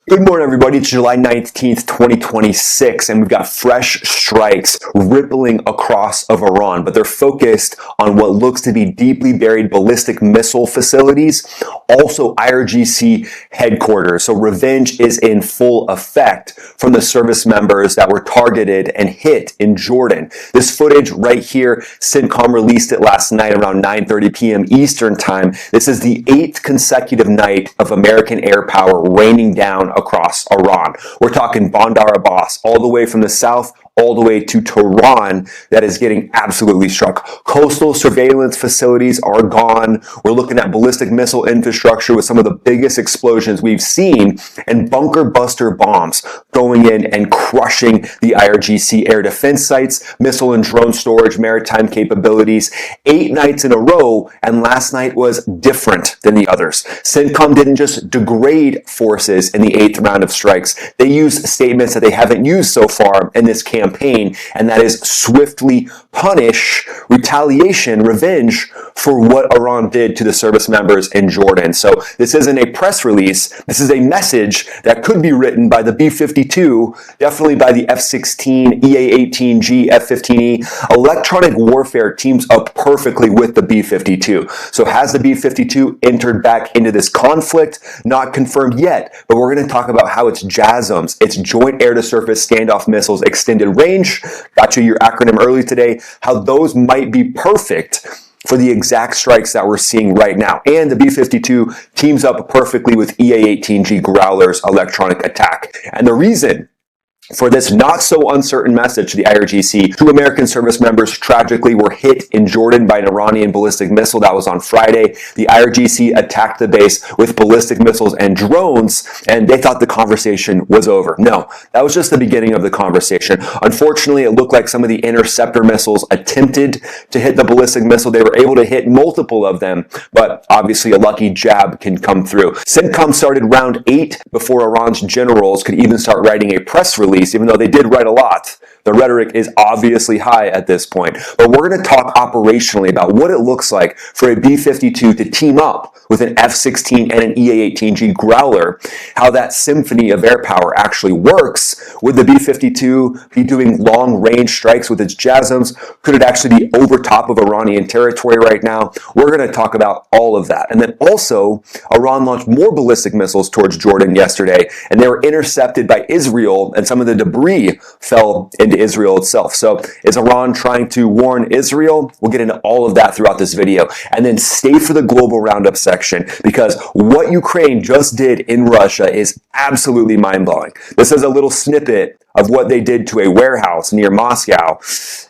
Good morning, everybody. It's July 19th, 2026, and we've got fresh strikes rippling across of Iran, but they're focused on what looks to be deeply buried ballistic missile facilities, also IRGC headquarters. So revenge is in full effect from the service members that were targeted and hit in Jordan. This footage right here, CENTCOM released it last night around 9:30 p.m. Eastern time. This is the 8th consecutive night of American air power raining down across Iran. We're talking Bandar Abbas, all the way from the south all the way to Tehran, that is getting absolutely struck. Coastal surveillance facilities are gone. We're looking at ballistic missile infrastructure with some of the biggest explosions we've seen, and bunker buster bombs going in and crushing the IRGC air defense sites, missile and drone storage, maritime capabilities. 8 nights in a row, and last night was different than the others. CENTCOM didn't just degrade forces in the 8th round of strikes. They used statements that they haven't used so far in this campaign, and that is swiftly punish, retaliation, revenge for what Iran did to the service members in Jordan. So this isn't a press release. This is a message that could be written by the B-52, definitely by the F-16, EA-18G, F-15E. Electronic warfare teams up perfectly with the B-52. So has the B-52 entered back into this conflict? Not confirmed yet, but we're going to talk about how its JASSMs, its Joint Air-to-Surface Standoff Missiles, extended range, got you your acronym early today, how those might be perfect for the exact strikes that we're seeing right now. And the B-52 teams up perfectly with EA-18G Growler's electronic attack. And the reason for this not so uncertain message to the IRGC, 2 American service members tragically were hit in Jordan by an Iranian ballistic missile. That was on Friday. The IRGC attacked the base with ballistic missiles and drones, and they thought the conversation was over. No, that was just the beginning of the conversation. Unfortunately, it looked like some of the interceptor missiles attempted to hit the ballistic missile. They were able to hit multiple of them, but obviously a lucky jab can come through. CENTCOM started round 8 before Iran's generals could even start writing a press release, even though they did write a lot. The rhetoric is obviously high at this point. But we're going to talk operationally about what it looks like for a B-52 to team up with an F-16 and an EA-18G Growler, how that symphony of air power actually works. Would the B-52 be doing long-range strikes with its JASSMs? Could it actually be over top of Iranian territory right now? We're going to talk about all of that. And then also, Iran launched more ballistic missiles towards Jordan yesterday, and they were intercepted by Israel, and some of the debris fell into Israel itself. So is Iran trying to warn Israel? We'll get into all of that throughout this video. And then stay for the global roundup section, because what Ukraine just did in Russia is absolutely mind-blowing. This is a little snippet of what they did to a warehouse near Moscow.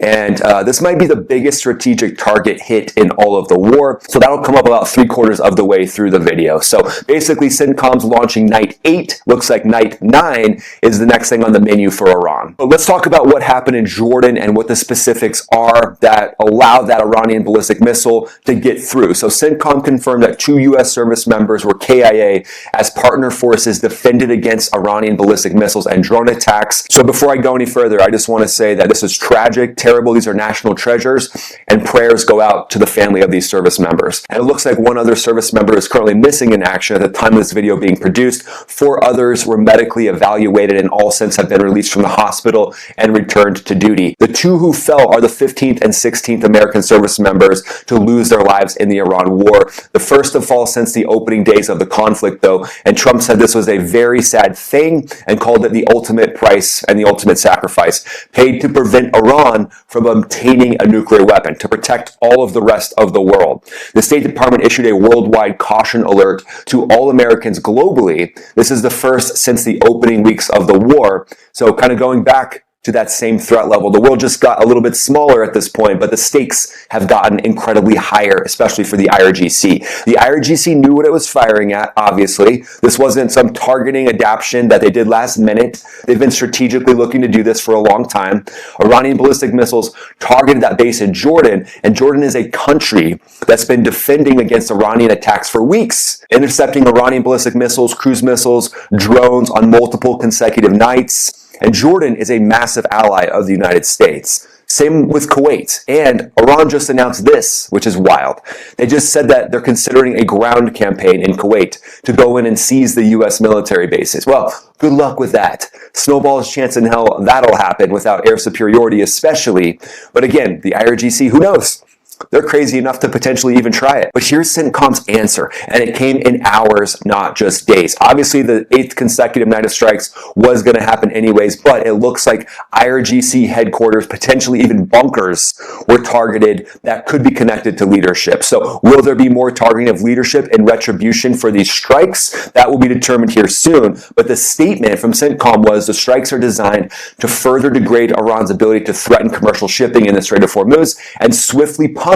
And this might be the biggest strategic target hit in all of the war. So that'll come up about 3/4 of the way through the video. So basically, CENTCOM's launching night 8. Looks like night 9 is the next thing on the menu for Iran. But let's talk about what happened in Jordan and what the specifics are that allowed that Iranian ballistic missile to get through. So CENTCOM confirmed that 2 U.S. service members were KIA as partner forces defended against Iranian ballistic missiles and drone attacks. So before I go any further, I just want to say that this is tragic, terrible. These are national treasures, and prayers go out to the family of these service members. And it looks like 1 other service member is currently missing in action at the time of this video being produced. 4 others were medically evaluated and all since have been released from the hospital and returned to duty. The 2 who fell are the 15th and 16th American service members to lose their lives in the Iran war. The first to fall since the opening days of the conflict, though, and Trump said this was a very sad thing and called it the ultimate price and the ultimate sacrifice paid to prevent Iran from obtaining a nuclear weapon, to protect all of the rest of the world. The State Department issued a worldwide caution alert to all Americans globally. This is the first since the opening weeks of the war. So kind of going back to that same threat level. The world just got a little bit smaller at this point, but the stakes have gotten incredibly higher, especially for the IRGC. The IRGC knew what it was firing at, obviously. This wasn't some targeting adaptation that they did last minute. They've been strategically looking to do this for a long time. Iranian ballistic missiles targeted that base in Jordan, and Jordan is a country that's been defending against Iranian attacks for weeks, intercepting Iranian ballistic missiles, cruise missiles, drones on multiple consecutive nights. And Jordan is a massive ally of the United States. Same with Kuwait. And Iran just announced this, which is wild. They just said that they're considering a ground campaign in Kuwait to go in and seize the U.S. military bases. Well, good luck with that. Snowball's chance in hell that'll happen without air superiority especially. But again, the IRGC, who knows? They're crazy enough to potentially even try it. But here's CENTCOM's answer, and it came in hours, not just days. Obviously, the 8th consecutive night of strikes was going to happen anyways, but it looks like IRGC headquarters, potentially even bunkers, were targeted that could be connected to leadership. So will there be more targeting of leadership and retribution for these strikes? That will be determined here soon. But the statement from CENTCOM was the strikes are designed to further degrade Iran's ability to threaten commercial shipping in the Strait of Hormuz and swiftly punish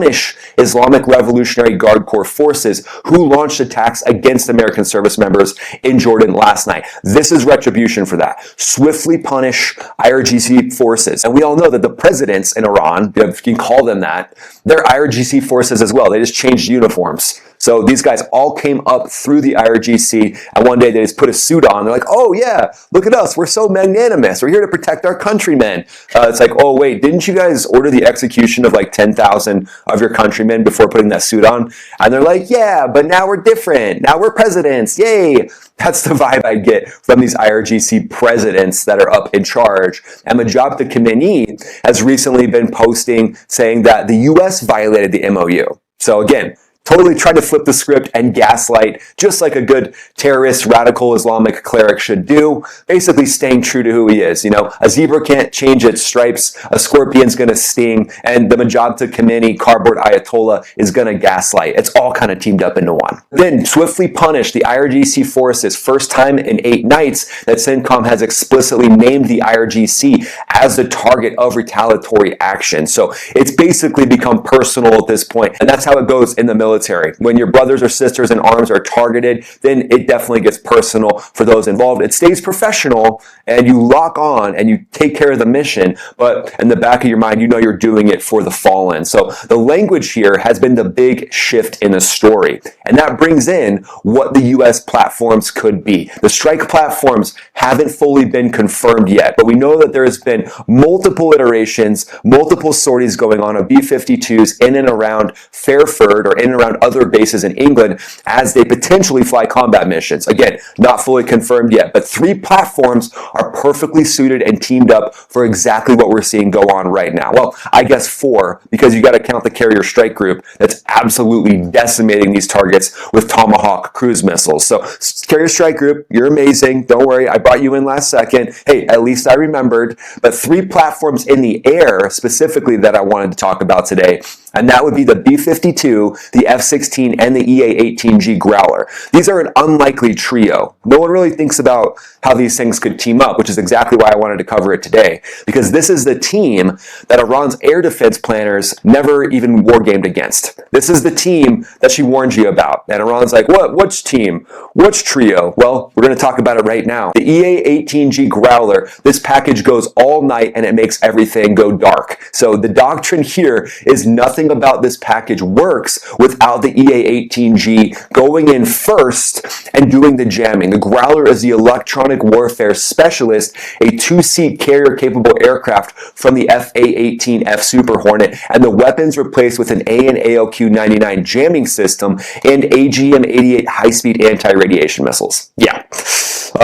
Islamic Revolutionary Guard Corps forces who launched attacks against American service members in Jordan last night. This is retribution for that. Swiftly punish IRGC forces. And we all know that the presidents in Iran, if you can call them that, they're IRGC forces as well. They just changed uniforms. So these guys all came up through the IRGC, and one day they just put a suit on. They're like, oh yeah, look at us. We're so magnanimous. We're here to protect our countrymen. It's like, oh wait, didn't you guys order the execution of like 10,000 of your countrymen before putting that suit on? And they're like, yeah, but now we're different. Now we're presidents. Yay. That's the vibe I get from these IRGC presidents that are up in charge. And Maxafterburner Khamenei has recently been posting saying that the U.S. violated the MOU. So again, totally trying to flip the script and gaslight, just like a good terrorist, radical Islamic cleric should do, basically staying true to who he is. You know, a zebra can't change its stripes, a scorpion's gonna sting, and the Maxafterburner Khamenei cardboard Ayatollah is gonna gaslight. It's all kind of teamed up into one. Then swiftly punish the IRGC forces, first time in 8 nights that CENTCOM has explicitly named the IRGC as the target of retaliatory action. So it's basically become personal at this point, and that's how it goes in the military. When your brothers or sisters in arms are targeted, then it definitely gets personal for those involved. It stays professional, and you lock on and you take care of the mission, but in the back of your mind, you know you're doing it for the fallen. So the language here has been the big shift in the story, and that brings in what the U.S. platforms could be. The strike platforms haven't fully been confirmed yet, but we know that there has been multiple iterations, multiple sorties going on of B-52s in and around Fairford or in and around other bases in England as they potentially fly combat missions. Again, not fully confirmed yet, but 3 platforms are perfectly suited and teamed up for exactly what we're seeing go on right now. Well, I guess 4, because you got to count the carrier strike group that's absolutely decimating these targets with Tomahawk cruise missiles. So carrier strike group, you're amazing. Don't worry, I brought you in last second. Hey, at least I remembered. But 3 platforms in the air specifically that I wanted to talk about today, and that would be the B-52, the F-16, and the EA-18G Growler. These are an unlikely trio. No one really thinks about how these things could team up, which is exactly why I wanted to cover it today, because this is the team that Iran's air defense planners never even wargamed against. This is the team that she warned you about. And Iran's like, what? Which team? Which trio? Well, we're going to talk about it right now. The EA-18G Growler, this package goes all night and it makes everything go dark. So the doctrine here is nothing about this package works without the EA-18G going in first and doing the jamming. The Growler is the electronic warfare specialist, a 2-seat carrier-capable aircraft from the F/A-18F Super Hornet, and the weapons replaced with an AN ALQ-99 jamming system and AGM-88 high-speed anti-radiation missiles. Yeah.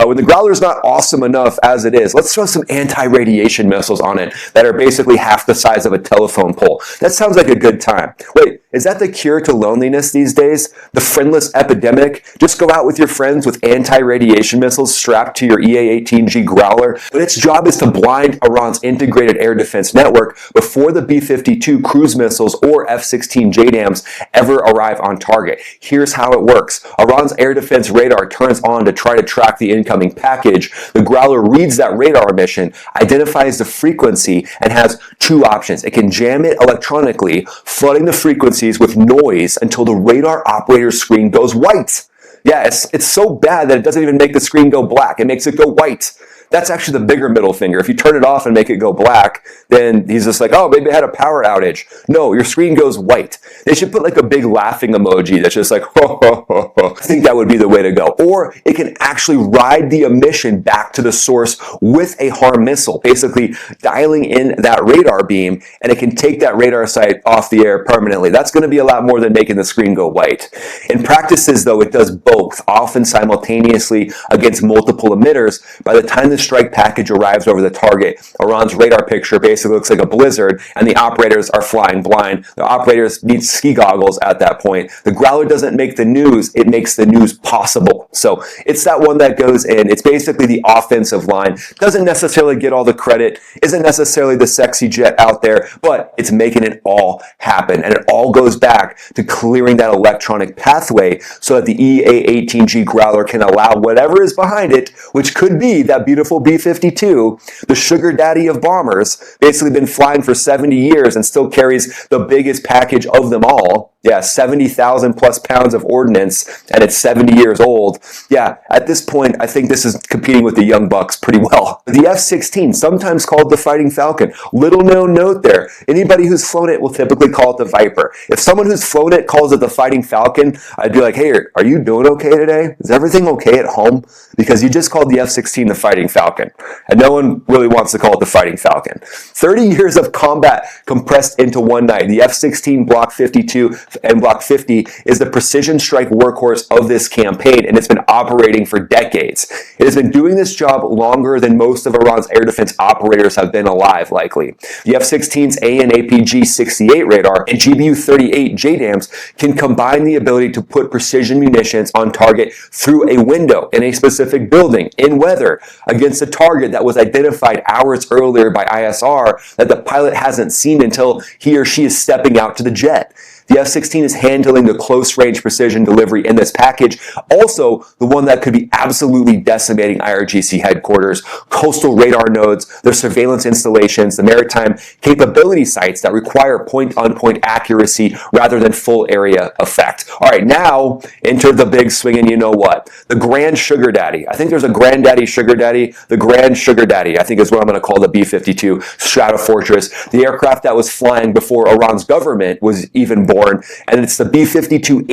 When the Growler's not awesome enough as it is, let's throw some anti-radiation missiles on it that are basically half the size of a telephone pole. That sounds like a good time. Wait, is that the cure to loneliness these days? The friendless epidemic? Just go out with your friends with anti-radiation missiles strapped to your EA-18G Growler? But its job is to blind Iran's integrated air defense network before the B-52 cruise missiles or F-16 JDAMs ever arrive on target. Here's how it works. Iran's air defense radar turns on to try to track the incoming package. The Growler reads that radar emission, identifies the frequency, and has 2 options. It can jam it electronically, flooding the frequencies with noise until the radar operator's screen goes white. Yeah, it's so bad that it doesn't even make the screen go black. It makes it go white. That's actually the bigger middle finger. If you turn it off and make it go black, then he's just like, oh, maybe I had a power outage. No, your screen goes white. They should put like a big laughing emoji that's just like, ho, ho, ho, ho. I think that would be the way to go. Or it can actually ride the emission back to the source with a HARM missile, basically dialing in that radar beam, and it can take that radar site off the air permanently. That's going to be a lot more than making the screen go white. In practices, though, it does both, often simultaneously against multiple emitters. By the time the strike package arrives over the target, Iran's radar picture basically looks like a blizzard, and the operators are flying blind. The operators need ski goggles at that point. The Growler doesn't make the news, it makes the news possible. So it's that one that goes in. It's basically the offensive line. Doesn't necessarily get all the credit, isn't necessarily the sexy jet out there, but it's making it all happen. And it all goes back to clearing that electronic pathway so that the EA-18G Growler can allow whatever is behind it, which could be that beautiful B-52, the sugar daddy of bombers, basically been flying for 70 years and still carries the biggest package of them all. Yeah, 70,000 plus pounds of ordnance, and it's 70 years old. Yeah, at this point, I think this is competing with the Young Bucks pretty well. The F-16, sometimes called the Fighting Falcon. Little known note there. Anybody who's flown it will typically call it the Viper. If someone who's flown it calls it the Fighting Falcon, I'd be like, hey, are you doing okay today? Is everything okay at home? Because you just called the F-16 the Fighting Falcon, and no one really wants to call it the Fighting Falcon. 30 years of combat compressed into one night. The F-16 Block 52 and Block 50 is the precision strike workhorse of this campaign, and it's been operating for decades. It has been doing this job longer than most of Iran's air defense operators have been alive, likely. The F-16's AN/APG-68 radar and GBU-38 JDAMs can combine the ability to put precision munitions on target through a window in a specific building, in weather, against a target that was identified hours earlier by ISR that the pilot hasn't seen until he or she is stepping out to the jet. The F-16 is handling the close-range precision delivery in this package, also the one that could be absolutely decimating IRGC headquarters, coastal radar nodes, their surveillance installations, the maritime capability sites that require point-on-point accuracy rather than full area effect. All right, now enter the big swing, and you know what? The Grand Sugar Daddy. I think there's a Granddaddy Sugar Daddy. The Grand Sugar Daddy, I think, is what I'm going to call the B-52 Stratofortress, the aircraft that was flying before Iran's government was even born. And it's the B-52H.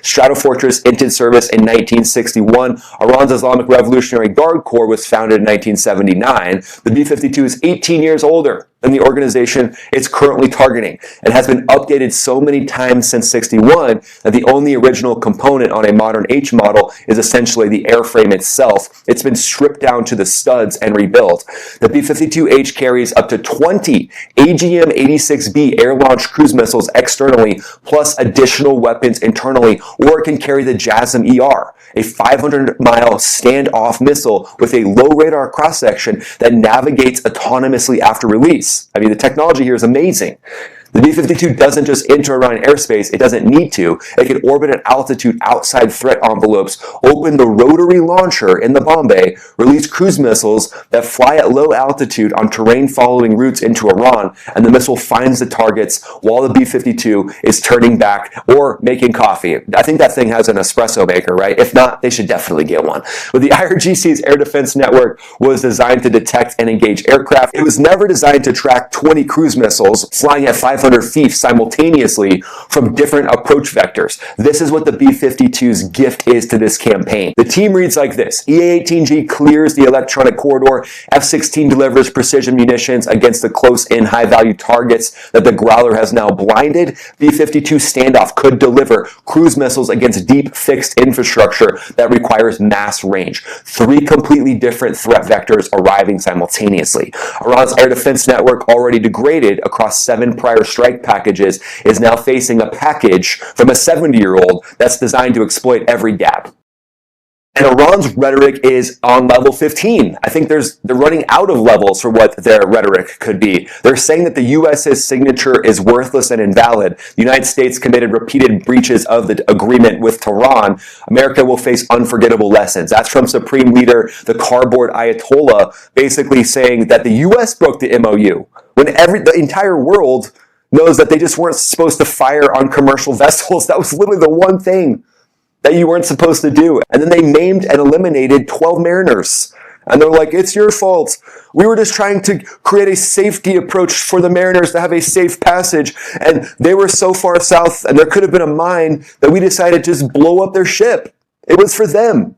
Stratofortress entered service in 1961. Iran's Islamic Revolutionary Guard Corps was founded in 1979. The B-52 is 18 years older than the organization it's currently targeting, and has been updated so many times since 61 that the only original component on a modern H model is essentially the airframe itself. It's been stripped down to the studs and rebuilt. The B-52H carries up to 20 AGM-86B air-launched cruise missiles externally, plus additional weapons internally, or it can carry the JASSM-ER, a 500-mile standoff missile with a low radar cross-section that navigates autonomously after release. I mean, the technology here is amazing. The B-52 doesn't just enter Iran airspace, it doesn't need to. It can orbit at altitude outside threat envelopes, open the rotary launcher in the bomb bay, release cruise missiles that fly at low altitude on terrain-following routes into Iran, and the missile finds the targets while the B-52 is turning back or making coffee. I think that thing has an espresso maker, right? If not, they should definitely get one. But the IRGC's air defense network was designed to detect and engage aircraft. It was never designed to track 20 cruise missiles flying at 500 feet simultaneously from different approach vectors. This is what the B-52's gift is to this campaign. The team reads like this: EA-18G clears the electronic corridor, F-16 delivers precision munitions against the close-in high-value targets that the Growler has now blinded. B-52 standoff could deliver cruise missiles against deep fixed infrastructure that requires mass range. 3 completely different threat vectors arriving simultaneously. Iran's air defense network, already degraded across 7 prior strike packages, is now facing a package from a 70-year-old that's designed to exploit every gap. And Iran's rhetoric is on level 15. I think they're running out of levels for what their rhetoric could be. They're saying that the U.S.'s signature is worthless and invalid. The United States committed repeated breaches of the agreement with Tehran. America will face unforgettable lessons. That's from Supreme Leader, the cardboard Ayatollah, basically saying that the U.S. broke the MOU when the entire world knows that they just weren't supposed to fire on commercial vessels. That was literally the one thing that you weren't supposed to do. And then they maimed and eliminated 12 mariners. And they're like, it's your fault. We were just trying to create a safety approach for the mariners to have a safe passage. And they were so far south, and there could have been a mine, that we decided to just blow up their ship. It was for them.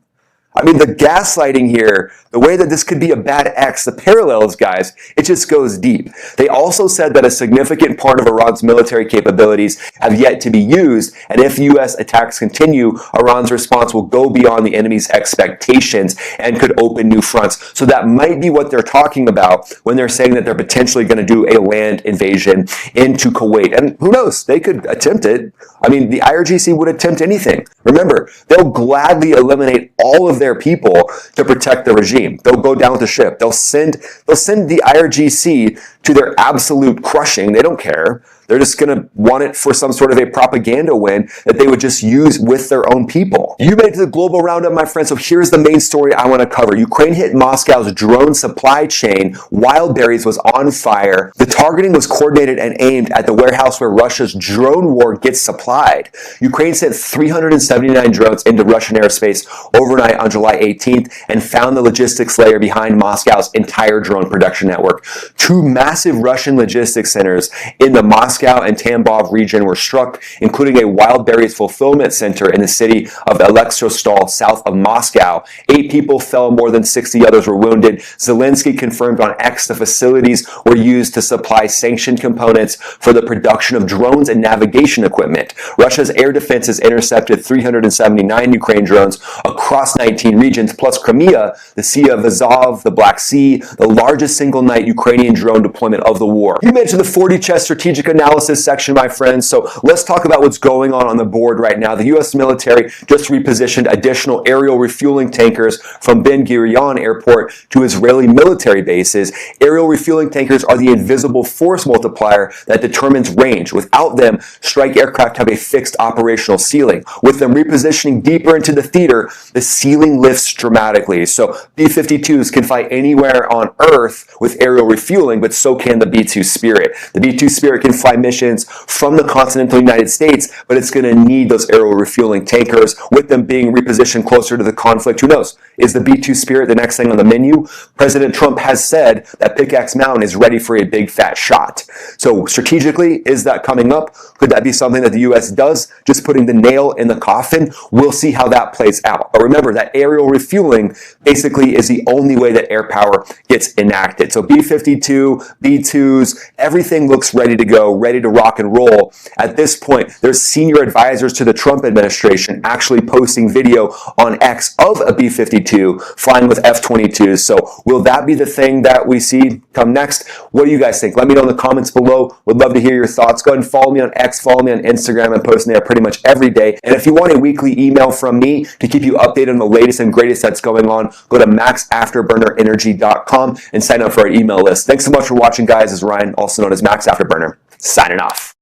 I mean, the gaslighting here, the way that this could be a bad X, the parallels, guys, it just goes deep. They also said that a significant part of Iran's military capabilities have yet to be used, and if U.S. attacks continue, Iran's response will go beyond the enemy's expectations and could open new fronts. So that might be what they're talking about when they're saying that they're potentially going to do a land invasion into Kuwait. And who knows? They could attempt it. I mean, the IRGC would attempt anything. Remember, they'll gladly eliminate all of their people to protect the regime. They'll go down with the ship. They'll send the IRGC to their absolute crushing. They don't care. They're just going to want it for some sort of a propaganda win that they would just use with their own people. You made it to the global roundup, my friend, so here's the main story I want to cover. Ukraine hit Moscow's drone supply chain. Wildberries was on fire. The targeting was coordinated and aimed at the warehouse where Russia's drone war gets supplied. Ukraine sent 379 drones into Russian airspace overnight on July 18th and found the logistics layer behind Moscow's entire drone production network. Two massive Russian logistics centers in the Moscow and Tambov region were struck, including a Wildberries fulfillment center in the city of Elektrostal, south of Moscow. 8 people fell, more than 60 others were wounded. Zelensky confirmed on X the facilities were used to supply sanctioned components for the production of drones and navigation equipment. Russia's air defenses intercepted 379 Ukraine drones across 19 regions, plus Crimea, the Sea of Azov, the Black Sea, the largest single-night Ukrainian drone deployment of the war. You mentioned the 40 chess strategic analysis section, my friends, so let's talk about what's going on the board right now. The U.S. military just repositioned additional aerial refueling tankers from Ben Gurion Airport to Israeli military bases. Aerial refueling tankers are the invisible force multiplier that determines range. Without them, strike aircraft have a fixed operational ceiling. With them repositioning deeper into the theater, the ceiling lifts dramatically. So B-52s can fly anywhere on Earth with aerial refueling, but so can the B-2 Spirit. The B-2 Spirit can fly missions from the continental United States, but it's going to need those aerial refueling tankers. With them being repositioned closer to the conflict, who knows? Is the B-2 Spirit the next thing on the menu? President Trump has said that Pickaxe Mountain is ready for a big fat shot. So strategically, is that coming up? Could that be something that the U.S. does? Just putting the nail in the coffin? We'll see how that plays out. But remember that aerial refueling basically is the only way that air power gets enacted. So B-52, B-2s, everything looks ready to go, ready to rock and roll. At this point, there's senior advisors to the Trump administration actually posting video on X of a B-52 flying with F-22s. So will that be the thing that we see come next? What do you guys think? Let me know in the comments below. Would love to hear your thoughts. Go ahead and follow me on X, follow me on Instagram. I'm posting there pretty much every day. And if you want a weekly email from me to keep you updated on the latest and greatest that's going on, go to maxafterburnerenergy.com and sign up for our email list. Thanks so much for watching, guys. This is Ryan, also known as Max Afterburner, signing off.